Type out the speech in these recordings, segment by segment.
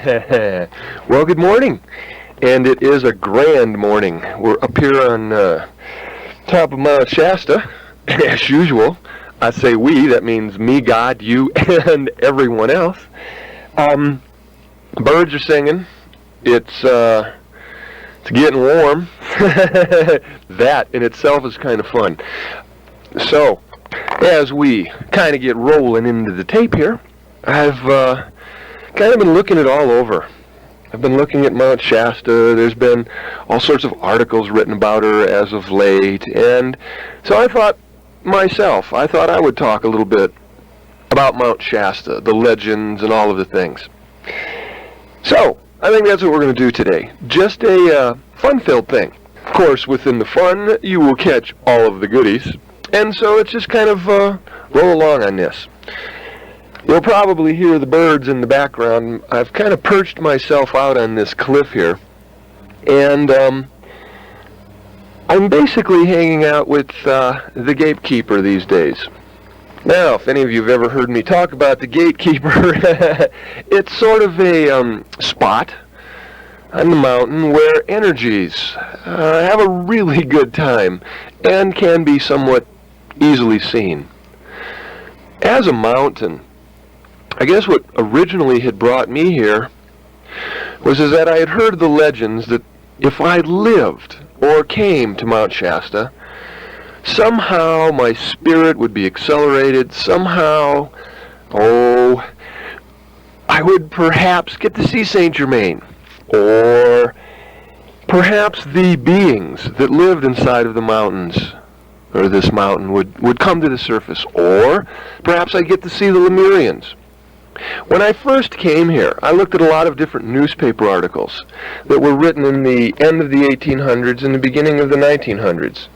Well, good morning, and it is a grand morning. We're up here on top of Mount Shasta, as usual. I say we, that means me, God, you, and everyone else. Birds are singing. It's getting warm. That in itself is kind of fun. So, as we kind of get rolling into the tape here, I've kind of been looking it all over. I've been looking at Mount Shasta. There's been all sorts of articles written about her as of late, and so I thought I would talk a little bit about Mount Shasta, the legends, and all of the things. So, I think that's what we're going to do today. Just a fun-filled thing. Of course, within the fun, you will catch all of the goodies, and so it's just kind of roll along on this. You'll probably hear the birds in the background. I've kind of perched myself out on this cliff here, and I'm basically hanging out with the gatekeeper these days. Now, if any of you have ever heard me talk about the gatekeeper, it's sort of a spot on the mountain where energies have a really good time and can be somewhat easily seen. As a mountain, I guess what originally had brought me here was that I had heard the legends that if I lived or came to Mount Shasta, somehow my spirit would be accelerated, somehow, I would perhaps get to see Saint Germain, or perhaps the beings that lived inside of the mountains, or this mountain, would come to the surface, or perhaps I'd get to see the Lemurians. When I first came here, I looked at a lot of different newspaper articles that were written in the end of the 1800s and the beginning of the 1900s.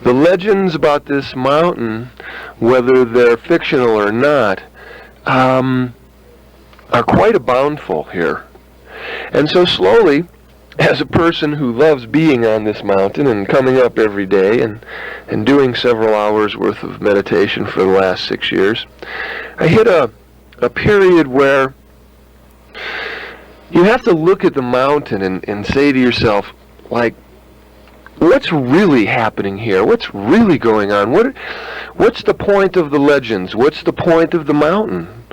The legends about this mountain, whether they're fictional or not, are quite aboundful here. And so slowly, as a person who loves being on this mountain and coming up every day and doing several hours worth of meditation for the last 6 years, I hit a period where you have to look at the mountain and say to yourself, like, what's really happening here? What's really going on? What's the point of the legends? What's the point of the mountain?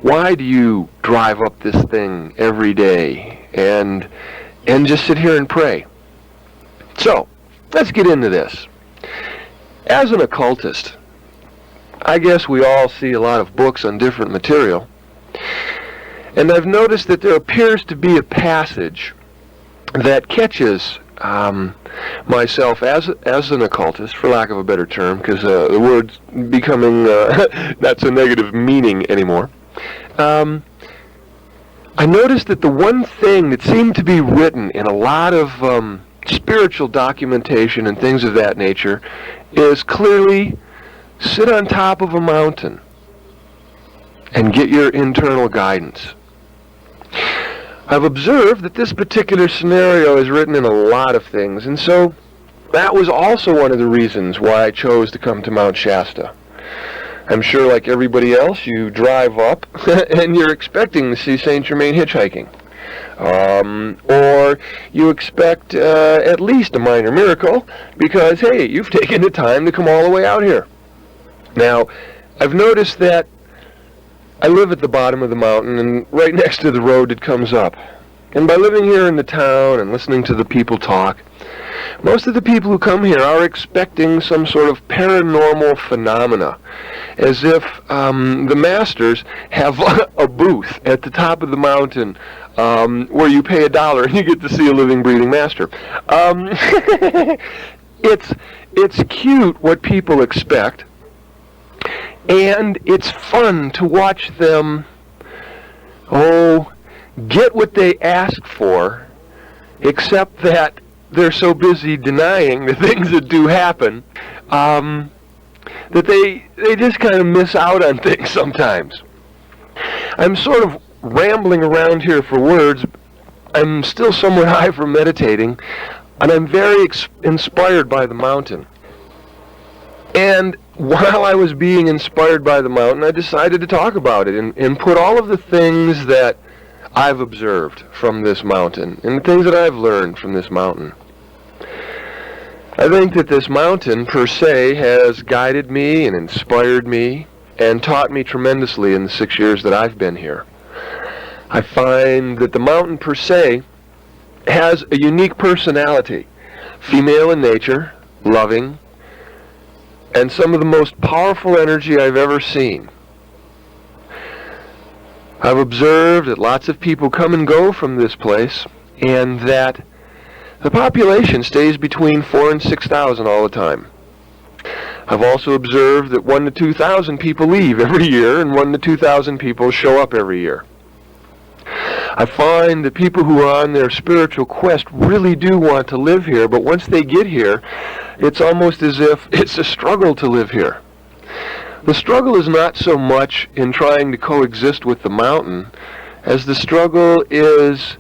Why do you drive up this thing every day and just sit here and pray? So, let's get into this. As an occultist, I guess we all see a lot of books on different material, and I've noticed that there appears to be a passage that catches myself as an occultist, for lack of a better term, because the word's becoming not so negative meaning anymore. I noticed that the one thing that seemed to be written in a lot of spiritual documentation and things of that nature is clearly sit on top of a mountain and get your internal guidance. I've observed that this particular scenario is written in a lot of things, and so that was also one of the reasons why I chose to come to Mount Shasta. I'm sure, like everybody else, you drive up and you're expecting to see Saint Germain hitchhiking. Or you expect at least a minor miracle because, hey, you've taken the time to come all the way out here. Now, I've noticed that I live at the bottom of the mountain and right next to the road it comes up. And by living here in the town and listening to the people talk, most of the people who come here are expecting some sort of paranormal phenomena, as if the masters have a booth at the top of the mountain where you pay $1 and you get to see a living, breathing master. It's cute what people expect, and it's fun to watch them, get what they ask for, except that they're so busy denying the things that do happen that they just kind of miss out on things sometimes. I'm sort of rambling around here for words. I'm still somewhat high from meditating, and I'm very inspired by the mountain. And while I was being inspired by the mountain, I decided to talk about it and put all of the things that I've observed from this mountain and the things that I've learned from this mountain. I think that this mountain per se has guided me and inspired me and taught me tremendously in the 6 years that I've been here. I find that the mountain per se has a unique personality, female in nature, loving, and some of the most powerful energy I've ever seen. I've observed that lots of people come and go from this place, and that the population stays between 4,000 and 6,000 all the time. I've also observed that 1,000 to 2,000 people leave every year, and 1,000 to 2,000 people show up every year. I find that people who are on their spiritual quest really do want to live here, but once they get here, it's almost as if it's a struggle to live here. The struggle is not so much in trying to coexist with the mountain, as the struggle is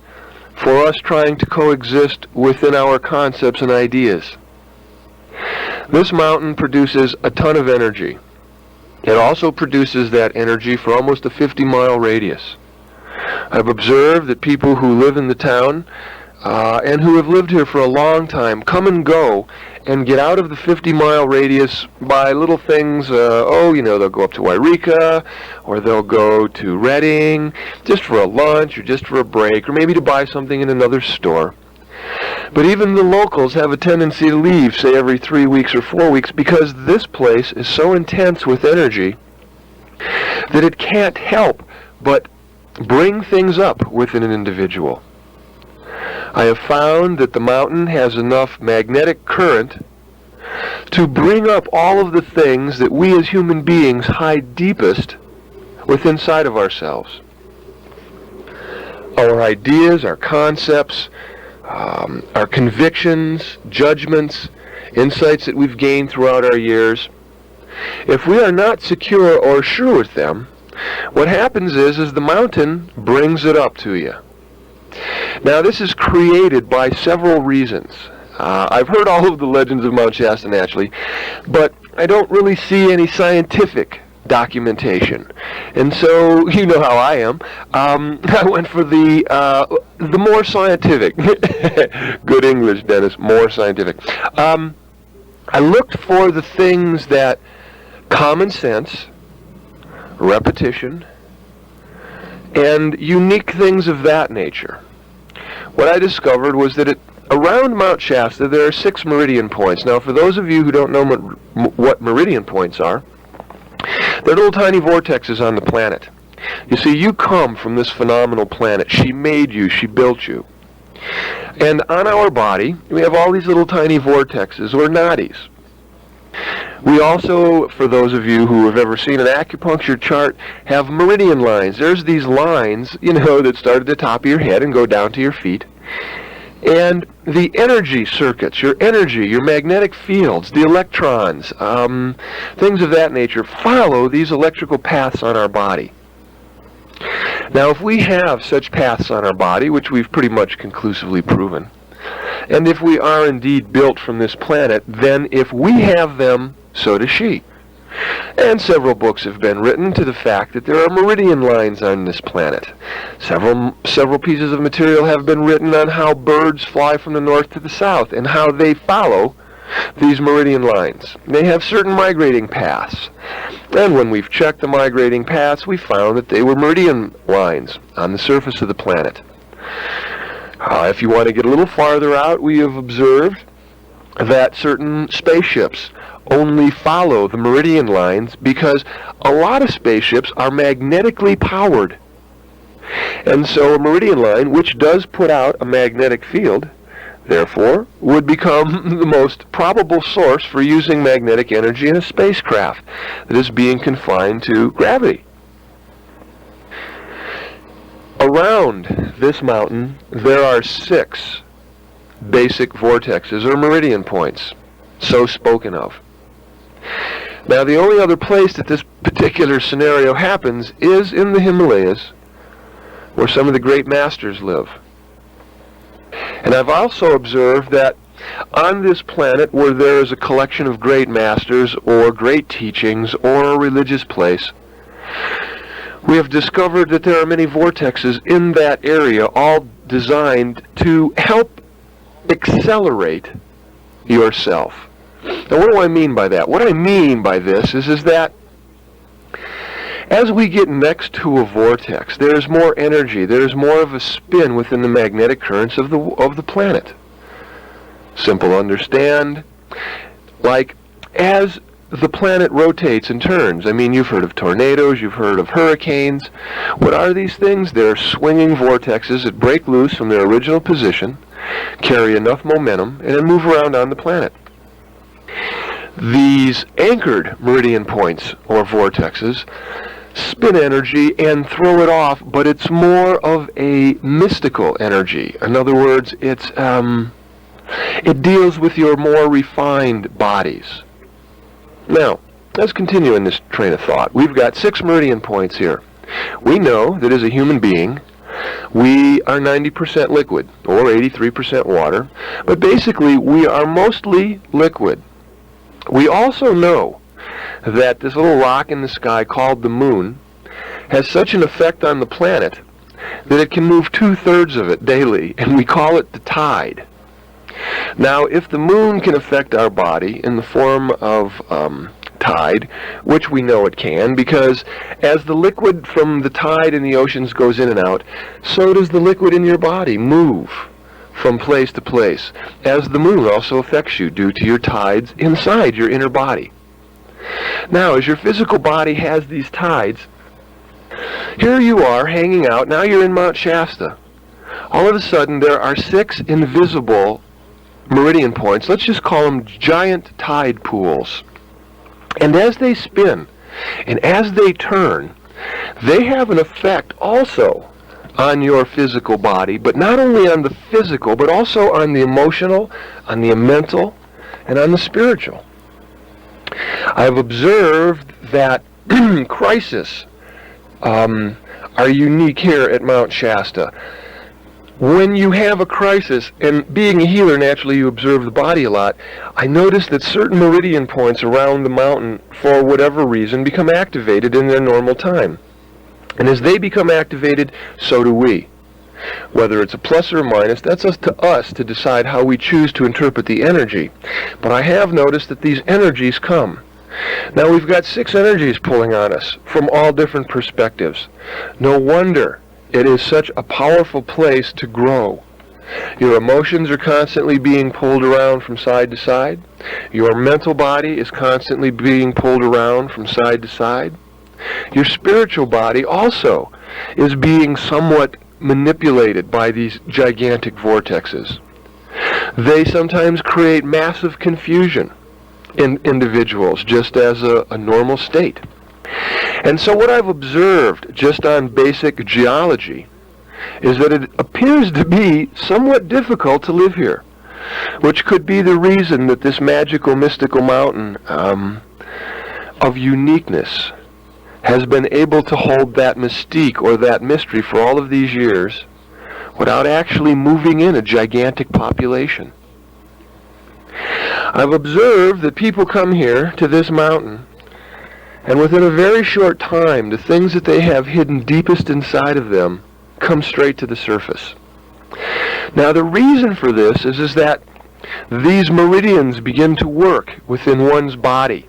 for us trying to coexist within our concepts and ideas. This mountain produces a ton of energy. It also produces that energy for almost a 50-mile radius. I've observed that people who live in the town and who have lived here for a long time come and go and get out of the 50-mile radius by little things. They'll go up to Wairika, or they'll go to Redding just for a lunch or just for a break, or maybe to buy something in another store. But even the locals have a tendency to leave, say every 3 weeks or 4 weeks, because this place is so intense with energy that it can't help but bring things up within an individual. I have found that the mountain has enough magnetic current to bring up all of the things that we as human beings hide deepest within inside of ourselves. Our ideas, our concepts, our convictions, judgments, insights that we've gained throughout our years. If we are not secure or sure with them, what happens is the mountain brings it up to you. Now, this is created by several reasons. I've heard all of the legends of Mount Shasta naturally, but I don't really see any scientific documentation. And so, you know how I am. I went for the more scientific. Good English, Dennis. More scientific. I looked for the things that common sense, repetition, and unique things of that nature. What I discovered was that around Mount Shasta there are 6 meridian points. Now, for those of you who don't know what meridian points are, they're little tiny vortexes on the planet. You see, you come from this phenomenal planet. She made you. She built you. And on our body, we have all these little tiny vortexes, or nadis. We also, for those of you who have ever seen an acupuncture chart, have meridian lines. There's these lines, that start at the top of your head and go down to your feet. And the energy circuits, your energy, your magnetic fields, the electrons, things of that nature, follow these electrical paths on our body. Now, if we have such paths on our body, which we've pretty much conclusively proven, and if we are indeed built from this planet, then if we have them, so does she. And several books have been written to the fact that there are meridian lines on this planet. Several pieces of material have been written on how birds fly from the north to the south and how they follow these meridian lines. They have certain migrating paths. And when we've checked the migrating paths, we found that they were meridian lines on the surface of the planet. If you want to get a little farther out, we have observed that certain spaceships only follow the meridian lines because a lot of spaceships are magnetically powered. And so a meridian line, which does put out a magnetic field, therefore, would become the most probable source for using magnetic energy in a spacecraft that is being confined to gravity. Around this mountain, there are 6 basic vortexes or meridian points, so spoken of. Now, the only other place that this particular scenario happens is in the Himalayas, where some of the great masters live. And I've also observed that on this planet where there is a collection of great masters or great teachings or a religious place, We have discovered that there are many vortexes in that area, all designed to help accelerate yourself. Now, what do I mean by that? What I mean by this is that as we get next to a vortex, there's more energy, there's more of a spin within the magnetic currents of the planet. Simple to understand. Like, as the planet rotates and turns, I mean, you've heard of tornadoes, you've heard of hurricanes. What are these things? They're swinging vortexes that break loose from their original position, carry enough momentum, and then move around on the planet. These anchored meridian points, or vortexes, spin energy and throw it off, but it's more of a mystical energy. In other words, it deals with your more refined bodies. Now, let's continue in this train of thought. We've got 6 meridian points here. We know that as a human being, we are 90% liquid, or 83% water, but basically we are mostly liquid. We also know that this little rock in the sky called the moon has such an effect on the planet that it can move 2/3 of it daily, and we call it the tide. Now, if the moon can affect our body in the form of tide, which we know it can, because as the liquid from the tide in the oceans goes in and out, so does the liquid in your body move from place to place, as the moon also affects you due to your tides inside your inner body. Now, as your physical body has these tides, here you are hanging out, now you're in Mount Shasta. All of a sudden, there are 6 invisible meridian points, let's just call them giant tide pools. And as they spin, and as they turn, they have an effect also on your physical body, but not only on the physical, but also on the emotional, on the mental, and on the spiritual. I've observed that crises are unique here at Mount Shasta. When you have a crisis, and being a healer, naturally you observe the body a lot, I notice that certain meridian points around the mountain, for whatever reason, become activated in their normal time. And as they become activated, so do we. Whether it's a plus or a minus, that's up to us to decide how we choose to interpret the energy. But I have noticed that these energies come. Now we've got 6 energies pulling on us from all different perspectives. No wonder it is such a powerful place to grow. Your emotions are constantly being pulled around from side to side. Your mental body is constantly being pulled around from side to side. Your spiritual body also is being somewhat manipulated by these gigantic vortexes. They sometimes create massive confusion in individuals, just as a normal state. And so what I've observed just on basic geology is that it appears to be somewhat difficult to live here, which could be the reason that this magical, mystical mountain of uniqueness has been able to hold that mystique or that mystery for all of these years without actually moving in a gigantic population. I've observed that people come here to this mountain, and within a very short time, the things that they have hidden deepest inside of them come straight to the surface. Now, the reason for this is that these meridians begin to work within one's body,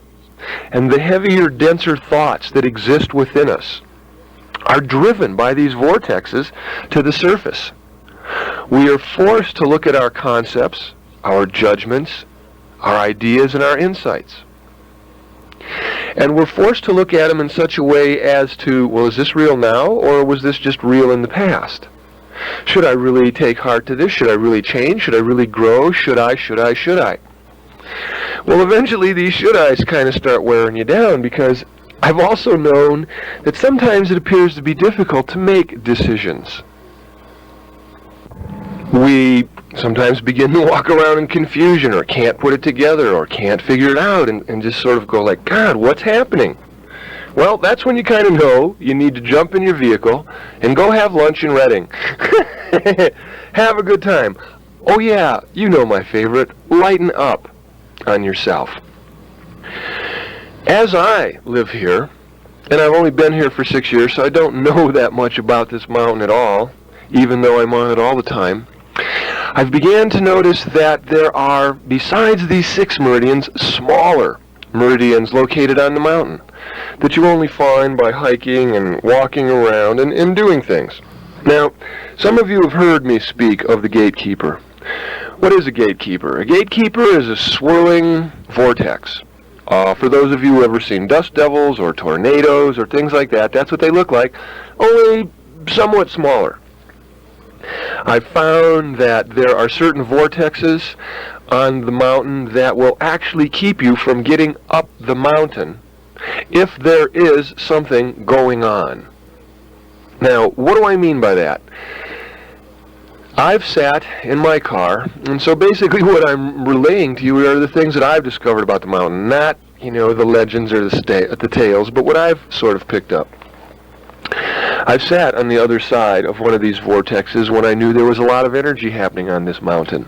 and the heavier, denser thoughts that exist within us are driven by these vortexes to the surface. We are forced to look at our concepts, our judgments, our ideas, and our insights. And we're forced to look at them in such a way as to, well, is this real now, or was this just real in the past? Should I really take heart to this? Should I really change? Should I really grow? Should I? Well, eventually these should-I's kind of start wearing you down, because I've also known that sometimes it appears to be difficult to make decisions. We sometimes begin to walk around in confusion, or can't put it together, or can't figure it out, and just sort of go like, God, what's happening? Well, that's when you kind of know you need to jump in your vehicle and go have lunch in Reading. Have a good time. Oh yeah, you know my favorite, lighten up on yourself. As I live here, And I've only been here for 6 years, so I don't know that much about this mountain at all, even though I'm on it all the time. I've began to notice that there are, besides these 6 meridians, smaller meridians located on the mountain that you only find by hiking and walking around and doing things. Now, some of you have heard me speak of the gatekeeper. What is a gatekeeper? A gatekeeper is a swirling vortex. For those of you who have ever seen dust devils or tornadoes or things like that, that's what they look like, only somewhat smaller. I've found that there are certain vortexes on the mountain that will actually keep you from getting up the mountain if there is something going on. Now, what do I mean by that? I've sat in my car, and so basically what I'm relaying to you are the things that I've discovered about the mountain, not, the legends or the tales, but what I've sort of picked up. I've sat on the other side of one of these vortexes when I knew there was a lot of energy happening on this mountain.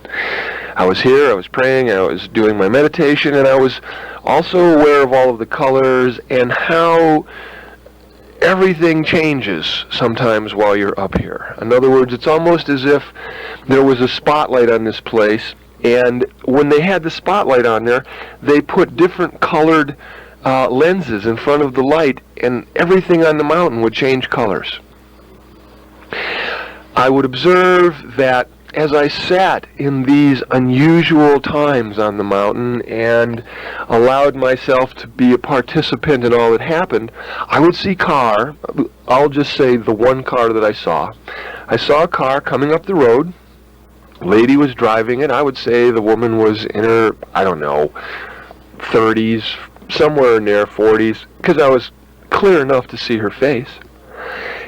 I was here, I was praying, I was doing my meditation, and I was also aware of all of the colors and how everything changes sometimes while you're up here. In other words, it's almost as if there was a spotlight on this place, and when they had the spotlight on there, they put different colored lenses in front of the light, and everything on the mountain would change colors. I would observe that as I sat in these unusual times on the mountain and allowed myself to be a participant in all that happened, I would see I'll just say the one car that I saw. I saw a car coming up the road. A lady was driving it. I would say the woman was in her, 30s, somewhere in their 40s, because I was clear enough to see her face.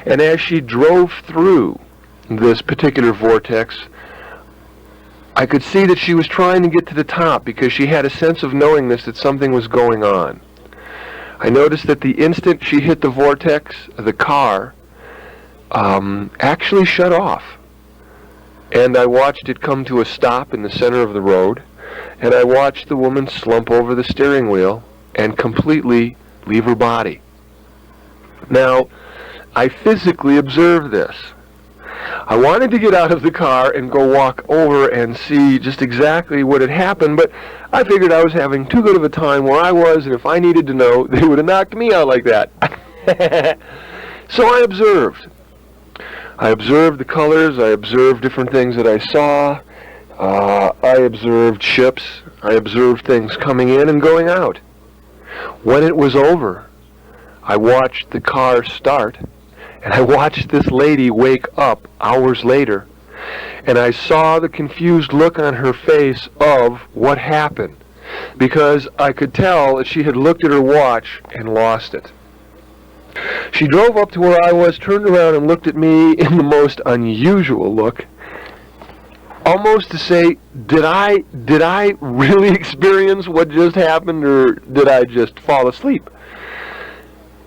And as she drove through this particular vortex, I could see that she was trying to get to the top because she had a sense of knowingness that something was going on. I noticed that the instant she hit the vortex, the car actually shut off. And I watched it come to a stop in the center of the road, and I watched the woman slump over the steering wheel and completely leave her body. Now, I physically observed this. I wanted to get out of the car and go walk over and see just exactly what had happened, but I figured I was having too good of a time where I was, and if I needed to know, they would have knocked me out like that. So I observed. I observed the colors. I observed different things that I saw. I observed ships. I observed things coming in and going out. When it was over, I watched the car start, and I watched this lady wake up hours later, and I saw the confused look on her face of what happened, because I could tell that she had looked at her watch and lost it. She drove up to where I was, turned around, and looked at me in the most unusual look, almost to say, did I really experience what just happened, or did I just fall asleep?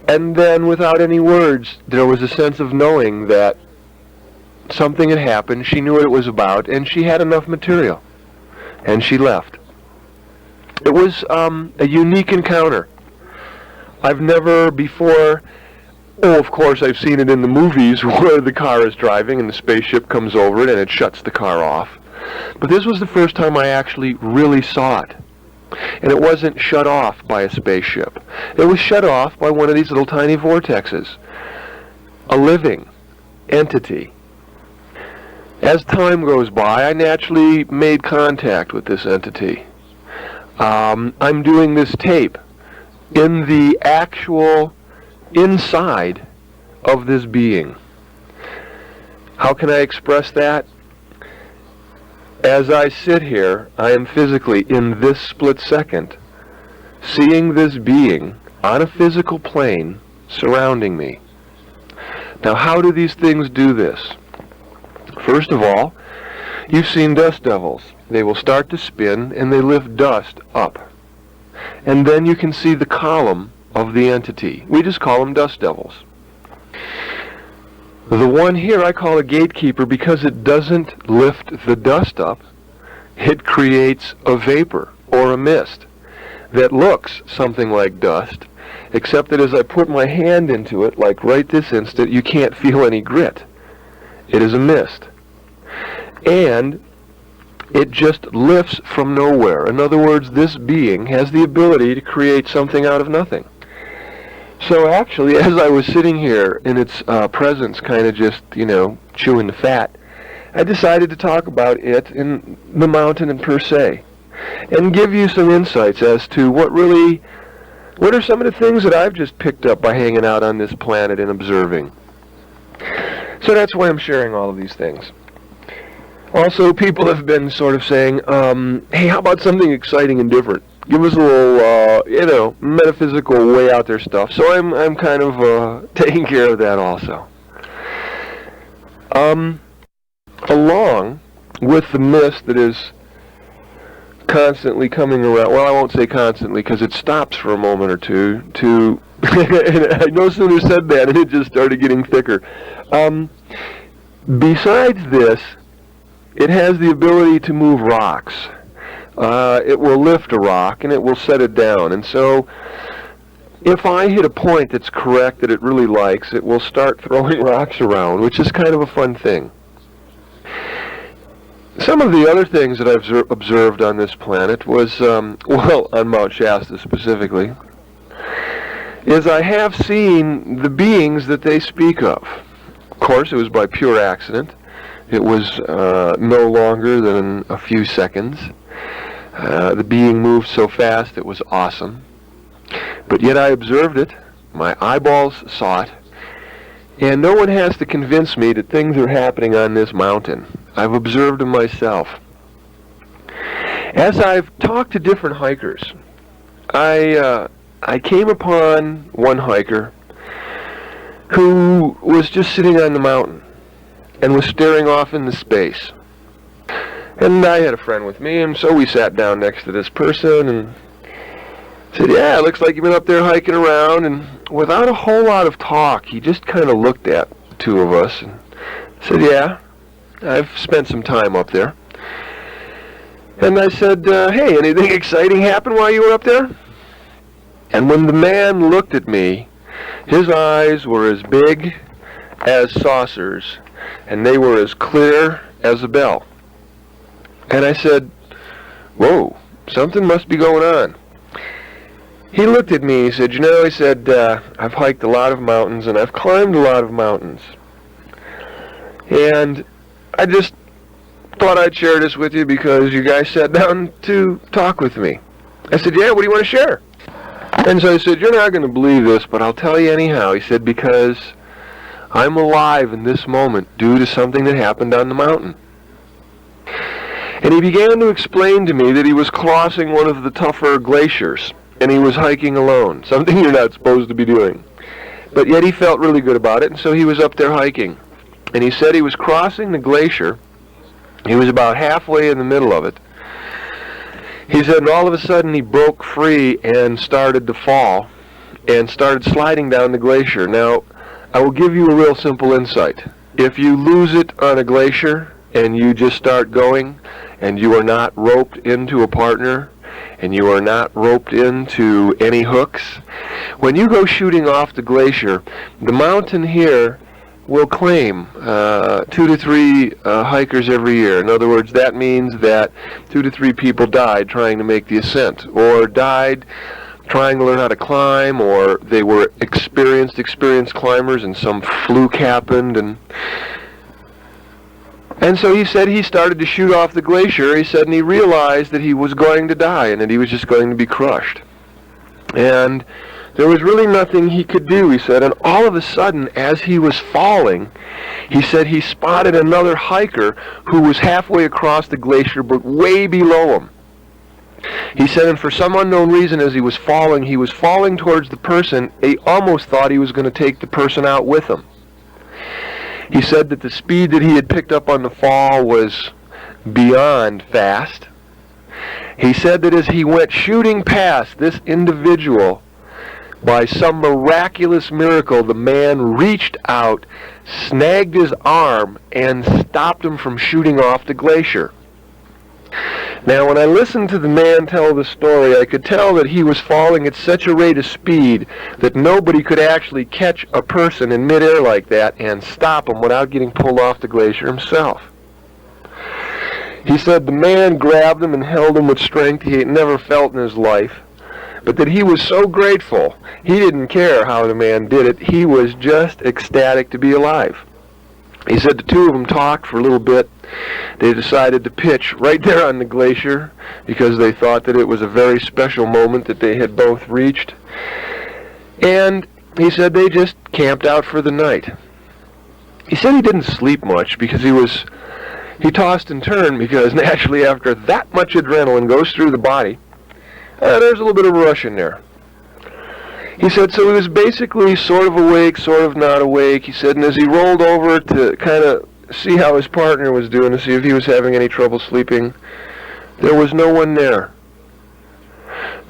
And then, without any words, there was a sense of knowing that something had happened. She knew what it was about, and she had enough material. And she left. It was a unique encounter. I've never before... of course, I've seen it in the movies where the car is driving and the spaceship comes over it and it shuts the car off. But this was the first time I actually really saw it. And it wasn't shut off by a spaceship. It was shut off by one of these little tiny vortexes. A living entity. As time goes by, I naturally made contact with this entity. I'm doing this tape in the actual inside of this being. How can I express that? As I sit here, I am physically, in this split second, seeing this being on a physical plane surrounding me. Now, how do these things do this? First of all, you've seen dust devils. They will start to spin and they lift dust up. And then you can see the column of the entity. We just call them dust devils. The one here I call a gatekeeper because it doesn't lift the dust up. It creates a vapor or a mist that looks something like dust except that as I put my hand into it, like right this instant, you can't feel any grit. It is a mist. And it just lifts from nowhere. In other words, this being has the ability to create something out of nothing. So actually, as I was sitting here in its presence, kind of just, chewing the fat, I decided to talk about it in the mountain per se, and give you some insights as to what are some of the things that I've just picked up by hanging out on this planet and observing. So that's why I'm sharing all of these things. Also, people have been sort of saying, hey, how about something exciting and different? Give us a little, metaphysical, way out there stuff. So I'm kind of taking care of that also. Along with the mist that is constantly coming around, well, I won't say constantly because it stops for a moment or two and I no sooner said that and it just started getting thicker. Besides this, it has the ability to move rocks. It will lift a rock and it will set it down. And so if I hit a point that's correct that it really likes, it will start throwing rocks around, which is kind of a fun thing. Some of the other things that I've observed on this planet was, on Mount Shasta specifically, is I have seen the beings that they speak of. Of course, it was by pure accident. It was no longer than a few seconds. The being moved so fast it was awesome. But yet I observed it, my eyeballs saw it, and no one has to convince me that things are happening on this mountain. I've observed them myself. As I've talked to different hikers, I came upon one hiker who was just sitting on the mountain and was staring off into space. And I had a friend with me, and so we sat down next to this person and said, yeah, it looks like you've been up there hiking around. And without a whole lot of talk, he just kind of looked at the two of us and said, yeah, I've spent some time up there. And I said, hey, anything exciting happen while you were up there? And when the man looked at me, his eyes were as big as saucers, and they were as clear as a bell. And I said, whoa, something must be going on. He looked at me, he said, he said, I've hiked a lot of mountains and I've climbed a lot of mountains. And I just thought I'd share this with you because you guys sat down to talk with me. I said, yeah, what do you want to share? And so he said, you're not going to believe this, but I'll tell you anyhow. He said, because I'm alive in this moment due to something that happened on the mountain. And he began to explain to me that he was crossing one of the tougher glaciers, and he was hiking alone, something you're not supposed to be doing. But yet he felt really good about it, and so he was up there hiking. And he said he was crossing the glacier. He was about halfway in the middle of it. He said, and all of a sudden he broke free and started to fall and started sliding down the glacier. Now, I will give you a real simple insight. If you lose it on a glacier and you just start going and you are not roped into a partner and you are not roped into any hooks, when you go shooting off the glacier, the mountain here will claim 2 to 3 hikers every year. In other words, that means that 2 to 3 people died trying to make the ascent, or died trying to learn how to climb, or they were experienced climbers and some fluke happened. And so he said he started to shoot off the glacier, he said, and he realized that he was going to die and that he was just going to be crushed. And there was really nothing he could do, he said, and all of a sudden, as he was falling, he said he spotted another hiker who was halfway across the glacier but way below him. He said, and for some unknown reason, as he was falling towards the person, he almost thought he was going to take the person out with him. He said that the speed that he had picked up on the fall was beyond fast. He said that as he went shooting past this individual, by some miraculous miracle, the man reached out, snagged his arm, and stopped him from shooting off the glacier. Now, when I listened to the man tell the story, I could tell that he was falling at such a rate of speed that nobody could actually catch a person in midair like that and stop him without getting pulled off the glacier himself. He said the man grabbed him and held him with strength he had never felt in his life, but that he was so grateful. He didn't care how the man did it. He was just ecstatic to be alive. He said the two of them talked for a little bit. They decided to pitch right there on the glacier because they thought that it was a very special moment that they had both reached. And he said they just camped out for the night. He said he didn't sleep much because he tossed and turned because naturally after that much adrenaline goes through the body, there's a little bit of a rush in there. He said so he was basically sort of awake, sort of not awake. He said, and as he rolled over to kind of see how his partner was doing, to see if he was having any trouble sleeping, there was no one there.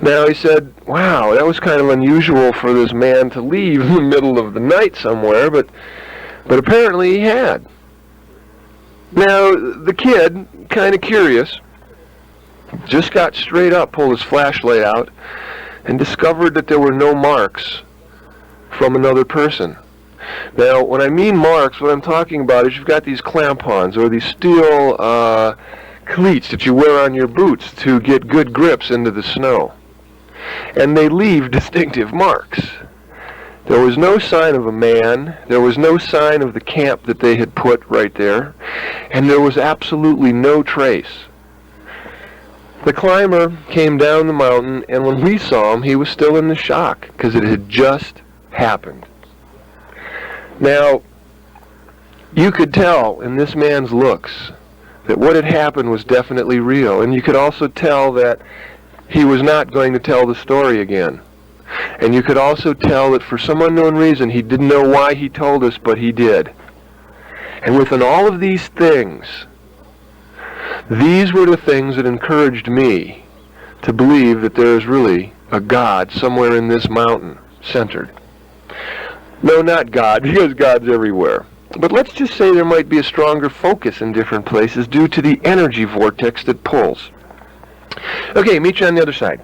Now he said, wow, that was kind of unusual for this man to leave in the middle of the night somewhere, but apparently he had. Now the kid, kind of curious, just got straight up, pulled his flashlight out, and discovered that there were no marks from another person. Now, when I mean marks, what I'm talking about is you've got these clampons, or these steel cleats that you wear on your boots to get good grips into the snow. And they leave distinctive marks. There was no sign of a man, there was no sign of the camp that they had put right there, and there was absolutely no trace. The climber came down the mountain, and when we saw him, he was still in the shock, because it had just happened. Now, you could tell in this man's looks that what had happened was definitely real, and you could also tell that he was not going to tell the story again. And you could also tell that for some unknown reason, he didn't know why he told us, but he did. And within all of these things, these were the things that encouraged me to believe that there is really a God somewhere in this mountain, centered. No, not God, because God's everywhere. But let's just say there might be a stronger focus in different places due to the energy vortex that pulls. Okay, meet you on the other side.